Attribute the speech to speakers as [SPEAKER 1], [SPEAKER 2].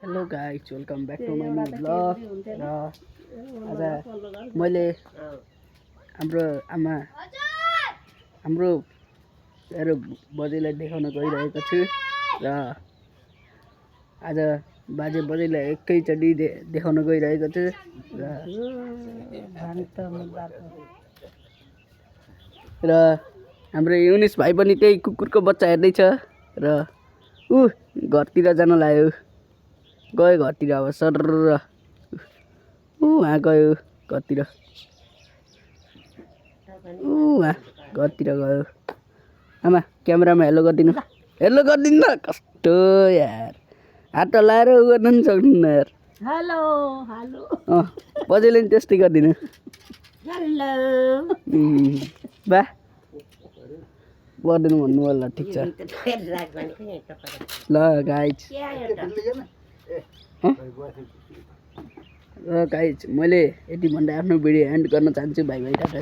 [SPEAKER 1] Hello guys welcome back to my new blog र आज मैले हाम्रो आमा हाम्रो मेरो बजेलाई देखाउन गइरहेको छु र आज बाजे बजेलाई एकैचोटि देखाउन गइरहेको छु र हाम्रो युनिस भाइ पनि त्यही कुकुरको बच्चा हेर्दैछ र ऊ घरतिर जान लाग्यो गयो घरतिर अब सर वहाँ गयो घरतिर वहाँ घरतिर गयो आमा क्यामेरामा हेलो गरिदिनु हेलो गरिदिनु न कस्तो यार हात लाएर उ गर्न पनि सक्नुहुन्न यार
[SPEAKER 2] हेलो हेलो
[SPEAKER 1] बजेले पनि त्यस्तै गरिदिनु
[SPEAKER 2] हेलो
[SPEAKER 1] बा गरिदिनु भन्नु होला ठिक छ ल गाइज र गाइज मैले यति भन्दा आफ्नो भिडियो एन्ड गर्न चाहन्छु भाइ भाइ टाटा।